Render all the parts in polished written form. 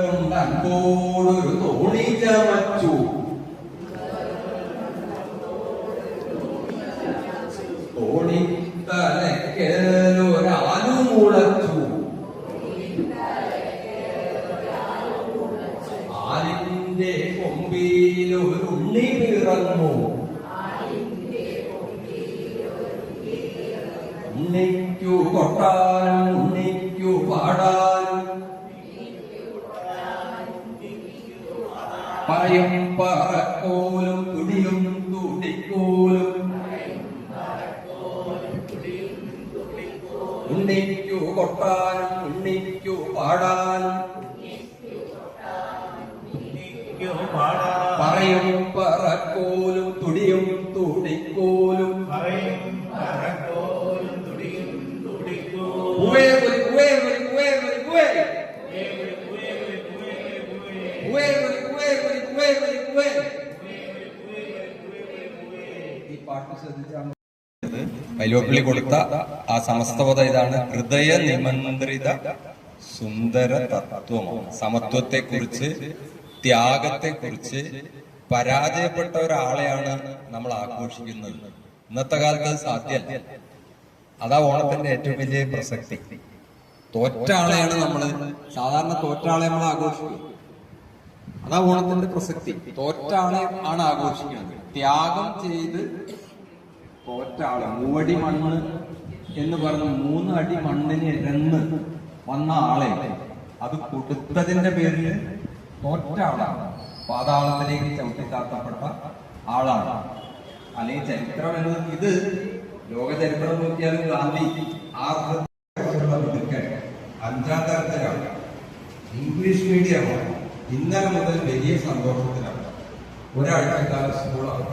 കൊണ്ടൻപോടൊരു തോണി ചമച്ചു, തോണി തലയ്ക്കലൊരാലു മുളച്ചു, ആലിന്റെ കൊമ്പിലൊരുണ്ണി പിറന്നു, ഉണ്ണിക്കു കൊട്ടാനും ഉണ്ണിക്കു പാടാനും പറയും പറക്കോലും തുടിയും തുടിക്കോലും, ഉണ്ണിക്കു കൊട്ടാനും ഉണ്ണിക്കു പാടാനും പറയും പറക്കോലും തുടിയും തുടിക്കോലും, ഈ പാട്ട് ശ്രദ്ധിച്ചാണ് വൈലോപ്പിള്ളി കൊടുത്ത ആ സമസ്തപദ ഇതാണ്. ഹൃദയ നിമന്ത്രിത സുന്ദര തത്വമാണ്. സമത്വത്തെക്കുറിച്ച്, ത്യാഗത്തെക്കുറിച്ച്, പരാജയപ്പെട്ട ഒരാളെയാണ് നമ്മൾ ആഘോഷിക്കുന്നത്. ഇന്നത്തെ കാലത്ത് അത് സാധ്യമല്ല. അതാ ഓണത്തിന്റെ ഏറ്റവും വലിയ പ്രസക്തി. തോറ്റ ആളെയാണ് സാധാരണ തോറ്റ ആളെ നമ്മൾ ആഘോഷിക്കുന്നത്. അതാ ഓണത്തിന്റെ പ്രസക്തി. തോറ്റ ആളെ ആണ് ആഘോഷിക്കുന്നത്. ത്യാഗം ചെയ്ത് തോറ്റ ആള്, മൂവടി മണ്ണ് എന്ന് പറഞ്ഞ് 3 അടി മണ്ണിന് ഇരന്ന് വന്ന ആളെ അത് കൊടുത്തതിന്റെ പേരിൽ തോറ്റ ആളാണ്, പാതാളത്തിലേക്ക് ചവിട്ടിത്താത്തപ്പെട്ട ആളാണ്. അല്ലെങ്കിൽ ചരിത്രം എന്നത് ഇത് ലോക ചരിത്രം നോക്കിയാലും ഗാന്ധി 5ാം തരത്തിലാണ്, ഇംഗ്ലീഷ് മീഡിയമാണ്. ഇന്നലെ മുതൽ വലിയ സന്തോഷത്തിലാണ്. ഒരാഴ്ചക്കാലം സ്കൂളാണ്.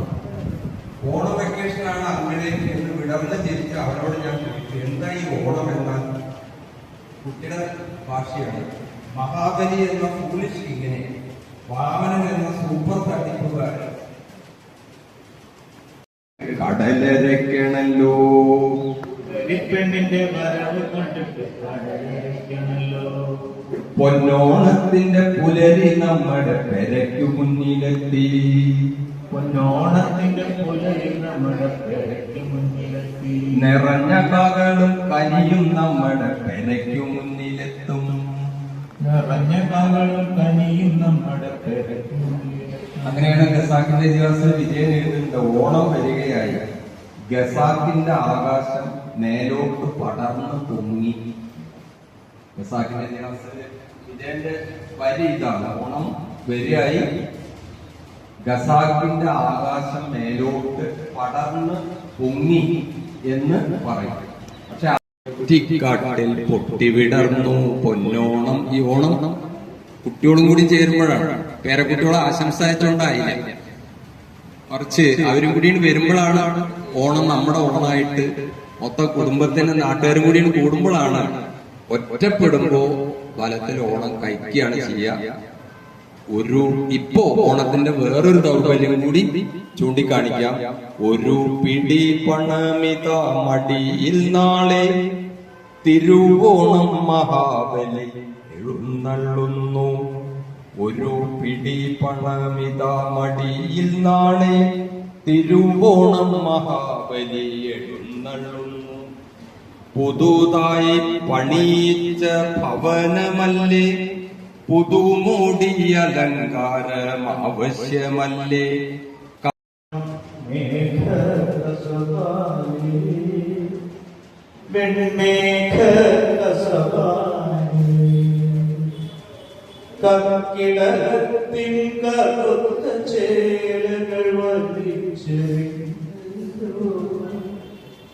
ഓണം വെക്കേഷനാണ് അങ്ങനെ എന്ന് വിടർന്ന് ചിരിച്ച അവരോട് ഞാൻ ചോദിച്ചു, എന്താ ഈ ഓണം എന്നാൽ? കുട്ടിയുടെ ഭാഷയാണ്. മഹാബലി എന്ന ഫൂളിഷ് കിങ്ങിനെ, വാമനൻ എന്ന സൂപ്പർ തട്ടിപ്പുകാരൻ കടലരക്കണല്ലോ, പെണ്ണിന്റെ വരവ് കണ്ടിട്ട് കടലരക്കണല്ലോ, പൊന്നോണത്തിന്റെ പുലരി നമ്മുടെ പെരയ്ക്കു മുന്നിലെത്തി, പൊന്നോണത്തിന്റെ പുലരി നമ്മുടെ പെരയ്ക്കു മുന്നിലെത്തി, നിറഞ്ഞ കാകളും കനിയും നമ്മുടെ പെരയ്ക്കു മുന്നിലെത്തും, നിറഞ്ഞ കാകളും കനിയും നമ്മുടെ പെരയ്ക്കു മുന്നിലെത്തും. അങ്ങനെയാണ് ഖസാക്കിന്റെ ഇതിഹാസം വിജയൻ എഴുതുന്നത്. ഓണം വരികയായി, ഖസാക്കിന്റെ ആകാശം മേലോട്ട് പടർന്ന് പൊങ്ങി. ഖസാക്കിന്റെ ഇതിഹാസത്തിൽ വിജയന്റെ വരി ഇതാണ്. ഓണം വരികയായി, ഖസാക്കിന്റെ ആകാശം മേലോട്ട് പടർന്ന് പൊങ്ങി എന്ന് പറയും. പക്ഷെ കാട്ടിൽ പൊട്ടിവിടർന്നു പൊന്നോണം. ഈ ഓണം കുട്ടിയോടും കൂടി ചേരുമ്പോഴാണ്. പേരക്കുട്ടിയോളെ ആശംസ അയച്ചുകൊണ്ടായില്ല, കുറച്ച് അവരും കൂടി വരുമ്പോഴാണ് ഓണം നമ്മുടെ ഓണമായിട്ട് മൊത്തം കുടുംബത്തിന് നാട്ടുകാരും കൂടി കൂടുമ്പോഴാണ്. ഒറ്റപ്പെടുമ്പോ ഫലത്തിൽ ഓണം കഴിക്കുകയാണ് ചെയ്യുക. ഇപ്പോ ഓണത്തിന്റെ വേറൊരു ദൗർബല്യം കൂടി ചൂണ്ടിക്കാണിക്കാം. ഒരു പിടി പണമിത മടിയിൽ നാളെ തിരുവോണം മഹാബലി എഴുന്നള്ളുന്നു. ഒരു പിടി പണമിത മടിയിൽ നാളെ തിരുവോണം മഹാബലി എഴുന്നള്ളുന്നു. പുതുതായി പണിയിച്ച ഭവനമല്ലേ, പുതുമൂടി അലങ്കാരം ആവശ്യമല്ലേ. കക്കിടത്തിൻ കറുത്ത ചേലകൾ വധിച്ച്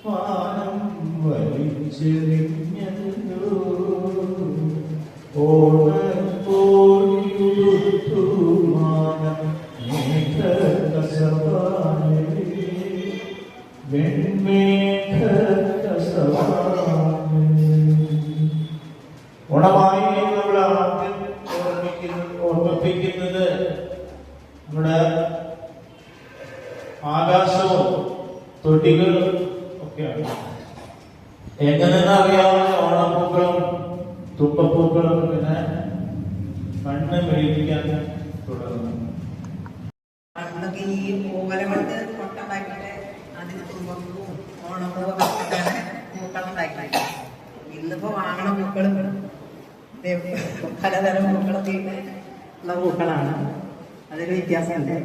പാനം വലിച്ചെറിഞ്ഞല്ലോ. ഓണമായി നമ്മൾ ആദ്യം ഓർമ്മിപ്പിക്കുന്നത് നമ്മുടെ ആകാശവും തൊടികളും ഒക്കെയാണ്. എങ്ങനെ അറിയാവുന്ന ഓണപ്പൂക്കളും തുമ്പപ്പൂക്കളും പിന്നെ മണ്ണ് മേടിപ്പിക്കാൻ തുടങ്ങുന്നു. അന്നൊക്കെ ഈ ഓല കൊണ്ട് കൊട്ടുണ്ടാക്കിയിട്ട് അതിന് തുമ്പപ്പൂ ഓണപ്പൂ വെച്ചിട്ടാണ് പൂക്കളം ഉണ്ടാക്കിയത്. ഇന്നിപ്പോ വാങ്ങണ പൂക്കളും പലതരം പൂക്കളൊക്കെ ഉള്ള പൂക്കളാണ്. അതൊരു വ്യത്യാസമുണ്ട്.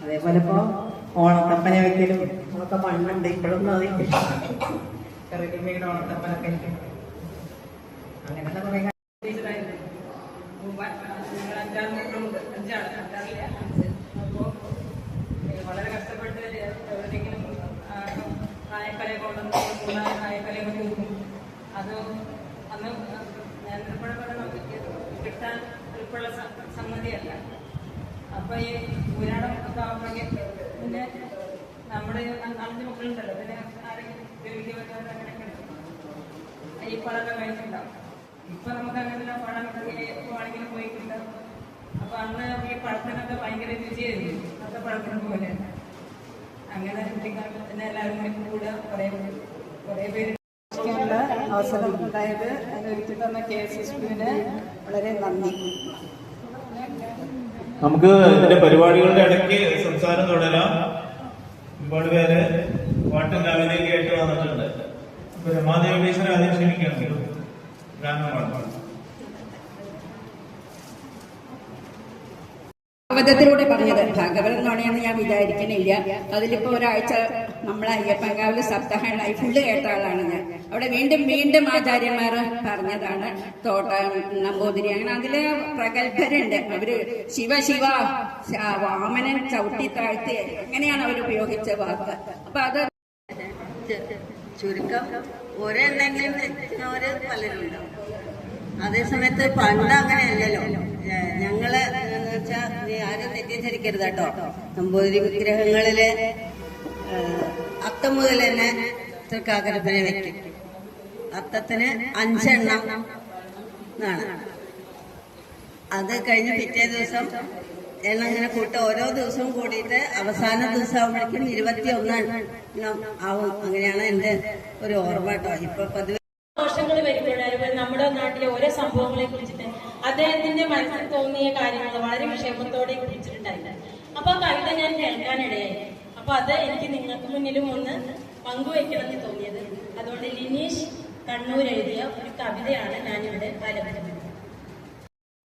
അതേപോലെ ഇപ്പോ ഓണത്തപ്പന വെക്കലും അതൊക്കെ പണ്ടുണ്ട്. ഇപ്പോഴൊന്നും അത് റെഡിമെയ്ഡ് ഓണത്തപ്പനൊക്കെ അങ്ങനെയുള്ള കുറെ വളരെ കഷ്ടപ്പെട്ട് എവിടെയെങ്കിലും നായക്കല കൊണ്ടുവന്ന് നായക്കലയൊക്കെ തൂക്കും. അത് അന്ന് ഞാൻ നമുക്ക് കിട്ടാൻ എളുപ്പമുള്ള സംഗതിയല്ല. അപ്പൊ ഈ പുരാണം ഒക്കെ ആവുമ്പോഴേക്കും പിന്നെ നമ്മുടെ 5 മക്കളുണ്ടല്ലോ, പിന്നെ ആരെങ്കിലും ജോലിക്ക് പറ്റാതെ അങ്ങനെയൊക്കെ ഈ പഴമൊക്കെ കഴിഞ്ഞിട്ടുണ്ടാവും. ഇപ്പൊ നമുക്ക് അങ്ങനെ പഴമൊക്കെ ആണെങ്കിലും പോയി കിട്ടാം. അപ്പൊ അന്ന് ഈ പഴത്തിനൊക്കെ ഭയങ്കര രുചിയായിരുന്നു. അന്നത്തെ പഴത്തിന് പോലെ അങ്ങനെ കുട്ടിക്കാലത്ത് എല്ലാവരും കൂടി കൂടുക, കുറെ പേര് അവസരം ഉണ്ടായത് അതിനൊരുക്കി തന്ന KSSB-ന് വളരെ നന്ദി. നമുക്ക് ഇതിന്റെ പരിപാടികളുടെ ഇടയ്ക്ക് സംസാരം തുടരാം. ഒരുപാട് പേര് പാട്ടും കവിതയും കേട്ട് വന്നിട്ടുണ്ട്. അപ്പൊ രമാദേവി ടീച്ചറെ ആദ്യം ക്ഷണിക്കണം. ഗാനമാണ് ഭാഗവതത്തിലൂടെ പറഞ്ഞത്. ഭാഗവതം എന്നാണെന്ന് ഞാൻ വിചാരിക്കുന്നില്ല. അതിലിപ്പോ ഒരാഴ്ച നമ്മളെ അയ്യപ്പൻകാവില് സപ്താഹമായി ഫുള്ള് കേട്ട ആളാണ് ഞാൻ. അവിടെ വീണ്ടും വീണ്ടും ആചാര്യന്മാർ പറഞ്ഞതാണ്. തോട്ട നമ്പൂതിരി അങ്ങനെ അതില് പ്രഗത്ഭരുണ്ട്. അവര് ശിവ ശിവ വാമനൻ ചവിട്ടി താഴ്ത്തി അങ്ങനെയാണ് അവർ ഉപയോഗിച്ച വാക്ക്. അപ്പൊ അത് ചുരുക്കം ഒരെണ്ണെങ്കിലും തെറ്റുന്നവര് പലരുണ്ടാവും. അതേസമയത്ത് പണ്ട് അങ്ങനെയല്ലല്ലോ. ഞങ്ങള് എന്ന് വെച്ചാൽ ആരും തെറ്റിദ്ധരിക്കരുത് കേട്ടോ. നമ്പൂതിരി വിഗ്രഹങ്ങളില് അത്തം മുതൽ തന്നെ തൃക്കാക്കരപ്പനെ വെക്കും. അത്തത്തിന് 5 എണ്ണം എന്നാണ്. അത് കഴിഞ്ഞ് പിറ്റേ ദിവസം എണ്ണം ഇങ്ങനെ കൂട്ടുക. ഓരോ ദിവസവും കൂടിയിട്ട് അവസാന ദിവസം ആവുമ്പോഴേക്കും 21 എണ്ണം ആവും. അങ്ങനെയാണ് എന്റെ ഒരു ഓർമ്മ കേട്ടോ. ഇപ്പൊ പതിവ് ദോഷങ്ങൾ വരുമ്പോഴായിരുന്നു നമ്മുടെ നാട്ടിലെ ഓരോ സംഭവങ്ങളെ കുറിച്ചിട്ട് അദ്ദേഹത്തിന്റെ മനസ്സിൽ തോന്നിയ കാര്യങ്ങൾ വളരെ വിഷമത്തോടെ കുറിച്ചിട്ടുണ്ടായിരുന്നു. അപ്പൊ ആ കവിത ഞാൻ കേൾക്കാനിടയായി. അപ്പൊ അത് എനിക്ക് നിങ്ങൾക്ക് മുന്നിലും ഒന്ന് പങ്കുവയ്ക്കണമെന്ന് തോന്നിയത്. അതുകൊണ്ട് ലിനീഷ് കണ്ണൂർ എഴുതിയ ഒരു കവിതയാണ് ഞാനിവിടെ ആലപിക്കുന്നത്.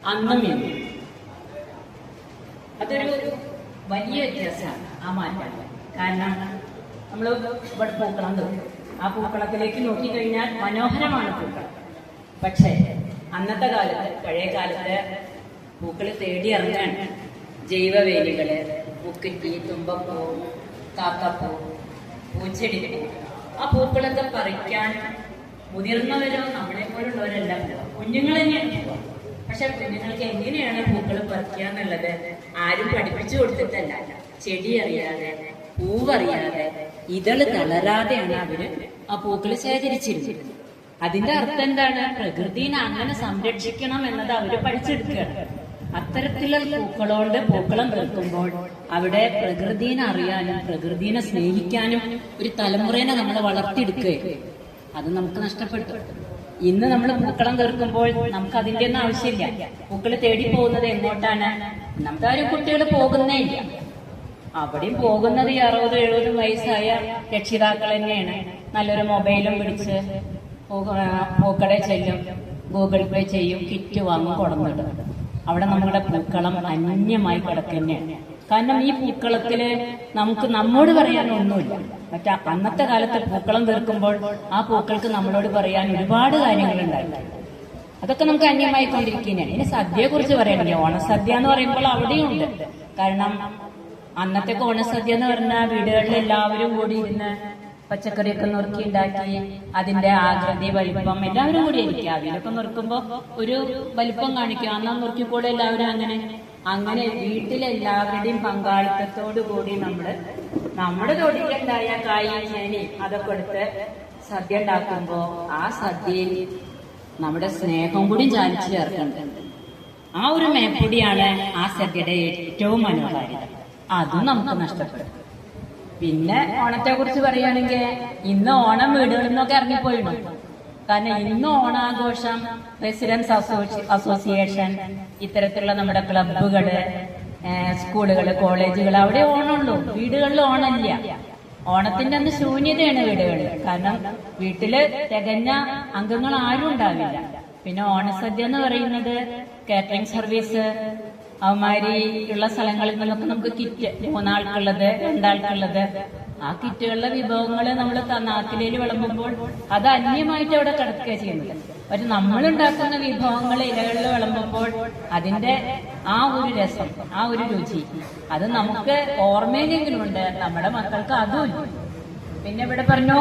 അന്നും ഇന്നും അതൊരു വലിയ വ്യത്യാസമാണ് ആ മാറ്റം. കാരണം നമ്മൾ ഇവിടെ പൂക്കളം തീർക്കും. ആ പൂക്കളത്തിലേക്ക് നോക്കിക്കഴിഞ്ഞാൽ മനോഹരമാണ് പൂക്കൾ. പക്ഷേ അന്നത്തെ കാലത്ത്, പഴയ കാലത്ത് പൂക്കൾ തേടി ഇറങ്ങാണ്. ജൈവവേലികള്, പൂക്കിറ്റി, തുമ്പപ്പൂ, കാക്കപ്പൂ, പൂച്ചെടിപ്പൂ, ആ പൂക്കളൊക്കെ പറിക്കാൻ മുതിർന്നവരോ നമ്മളെ പോലുള്ളവരെല്ലാം പോവാം. കുഞ്ഞുങ്ങൾ തന്നെയാണ് പോവാം. പക്ഷെ കുഞ്ഞുങ്ങൾക്ക് എങ്ങനെയാണ് പൂക്കൾ പറിക്കുക എന്നുള്ളത് ആരും പഠിപ്പിച്ചു കൊടുത്തിട്ടല്ല. ചെടി അറിയാതെ, പൂവറിയാതെ, ഇതള് തളരാതെയാണ് അവര് ആ പൂക്കൾ ശേഖരിച്ചിരുന്നത്. അതിന്റെ അർത്ഥം എന്താണ്? പ്രകൃതിനെ അങ്ങനെ സംരക്ഷിക്കണം എന്നത് അവര് പഠിച്ചെടുക്കുകയാണ്. അത്തരത്തിലുള്ള പൂക്കളോണ്ട് പൂക്കളം തീർക്കുമ്പോൾ അവിടെ പ്രകൃതിനെ അറിയാനും പ്രകൃതിനെ സ്നേഹിക്കാനും ഒരു തലമുറേനെ നമ്മൾ വളർത്തിയെടുക്കുകയാണ്. അത് നമുക്ക് നഷ്ടപ്പെട്ടു. ഇന്ന് നമ്മൾ പൂക്കളം തീർക്കുമ്പോൾ നമുക്ക് അതിന്റെ ഒന്നും ആവശ്യമില്ല. പൂക്കൾ തേടി പോകുന്നത് എങ്ങോട്ടാണ്? നമ്മുടെ ആരും കുട്ടികൾ പോകുന്നേ ഇല്ല. അവിടെയും പോകുന്നത് 60-70 വയസ്സായ രക്ഷിതാക്കൾ തന്നെയാണ്. നല്ലൊരു മൊബൈലും പിടിച്ച് പൂക്കടയിൽ ചെല്ലും, ഗൂഗിൾ പേ ചെയ്യും, കിറ്റ് വാങ്ങും, കൊടന്നിടും. അവിടെ നമ്മുടെ പൂക്കളം അന്യമായി കിടക്കുന്നതാണ്. കാരണം ഈ പൂക്കളത്തില് നമുക്ക് നമ്മോട് പറയാൻ ഒന്നുമില്ല. മറ്റേ അന്നത്തെ കാലത്ത് പൂക്കളം തീർക്കുമ്പോൾ ആ പൂക്കൾക്ക് നമ്മളോട് പറയാൻ ഒരുപാട് കാര്യങ്ങളുണ്ടായിരുന്നു. അതൊക്കെ നമുക്ക് അന്യമായിക്കൊണ്ടിരിക്കുകയാണ്. ഇനി സദ്യയെ കുറിച്ച് പറയണെങ്കിൽ, ഓണസദ്യ എന്ന് പറയുമ്പോൾ അവിടെയും ഉണ്ട്. കാരണം അന്നത്തെ ഓണസദ്യ എന്ന് പറഞ്ഞാൽ വീടുകളിൽ എല്ലാവരും കൂടി ഇരുന്ന് പച്ചക്കറിയൊക്കെ നുറുക്കി ഉണ്ടാക്കി അതിന്റെ ആകൃതി, വലിപ്പം എല്ലാവരും കൂടി ആയിരിക്കും. അതിലൊക്കെ നുറുക്കുമ്പോ ഒരു വലിപ്പം കാണിക്കും. അന്നാ നുറുക്കിക്കൂടെ എല്ലാവരും അങ്ങനെ വീട്ടിലെല്ലാവരുടെയും പങ്കാളിത്തത്തോടു കൂടി നമ്മുടെ തൊടിയിലുണ്ടായ കായും ചേനയും അതൊക്കെ എടുത്ത് സദ്യ ഉണ്ടാക്കുമ്പോ ആ സദ്യയിൽ നമ്മുടെ സ്നേഹം കൂടി ചാലിച്ചു ചേർക്കുന്നുണ്ട്. ആ ഒരു മേപ്പൊടിയാണ് ആ സദ്യയുടെ ഏറ്റവും മനോഹാരിത. അതും നമുക്ക് നഷ്ടപ്പെടും. പിന്നെ ഓണത്തെ കുറിച്ച് പറയുകയാണെങ്കിൽ ഇന്ന് ഓണം വീടുകളിൽ നിന്നൊക്കെ ഇറങ്ങിപ്പോയിടും. കാരണം ഇന്ന് ഓണാഘോഷം റെസിഡൻസ് അസോസിയേഷൻ, ഇത്തരത്തിലുള്ള നമ്മുടെ ക്ലബ്ബുകള്, സ്കൂളുകള്, കോളേജുകൾ, അവിടെ ഓണമുള്ളൂ. വീടുകളിൽ ഓണമില്ല. ഓണത്തിന്റെ അന്ന് ശൂന്യതയാണ് വീടുകളിൽ. കാരണം വീട്ടില് തികഞ്ഞ അംഗങ്ങൾ ആരും ഉണ്ടാവില്ല. പിന്നെ ഓണസദ്യ എന്ന് പറയുന്നത് കാറ്ററിംഗ് സർവീസ് അവന്മാരിയുള്ള സ്ഥലങ്ങളിൽ നിന്നൊക്കെ നമുക്ക് കിറ്റ് 3 ആൾക്കുള്ളത് 2 ആൾക്കുള്ളത് ആ കിറ്റുകളിലെ വിഭവങ്ങൾ നമ്മൾ നാട്ടിലേക്ക് വിളമ്പുമ്പോൾ അത് അന്യമായിട്ട് അവിടെ കിടക്കുക ചെയ്യുന്നത്. പക്ഷെ നമ്മളുണ്ടാക്കുന്ന വിഭവങ്ങൾ ഇലകളിൽ വിളമ്പുമ്പോൾ അതിന്റെ ആ ഒരു രസം, ആ ഒരു രുചി അത് നമുക്ക് ഓർമ്മയിലെങ്കിലും ഉണ്ട്, നമ്മുടെ മക്കൾക്ക് അതുമില്ല. പിന്നെ ഇവിടെ പറഞ്ഞു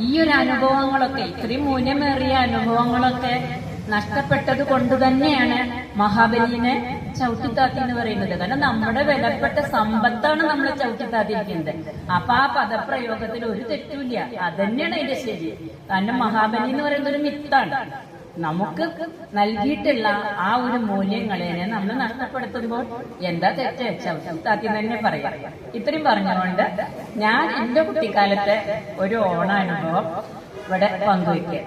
ഈ ഒരു അനുഭവങ്ങളൊക്കെ, ഇത്രയും മൂല്യമേറിയ അനുഭവങ്ങളൊക്കെ നഷ്ടപ്പെട്ടത് കൊണ്ട് തന്നെയാണ് മഹാബലിനെ ചവിട്ടിത്താത്തി എന്ന് പറയുന്നത്. കാരണം നമ്മുടെ വിലപ്പെട്ട സമ്പത്താണ് നമ്മളെ ചവിട്ടിത്താത്തിയിരിക്കുന്നത്. അപ്പൊ ആ പദപ്രയോഗത്തിൽ ഒരു തെറ്റുമില്ല, അതന്നെയാണ് അതിന്റെ ശരി. കാരണം മഹാബലി എന്ന് പറയുന്നത് ഒരു മിത്താണ്. നമുക്ക് നൽകിയിട്ടുള്ള ആ ഒരു മൂല്യങ്ങളെ നമ്മൾ നഷ്ടപ്പെടുത്തുമ്പോൾ എന്താ തെറ്റ്? ചവിട്ടിത്താത്തി തന്നെ പറയാം. ഇത്രയും പറഞ്ഞുകൊണ്ട് ഞാൻ എന്റെ കുട്ടിക്കാലത്തെ ഒരു ഓണാനുഭവം ഇവിടെ പങ്കുവയ്ക്കുക.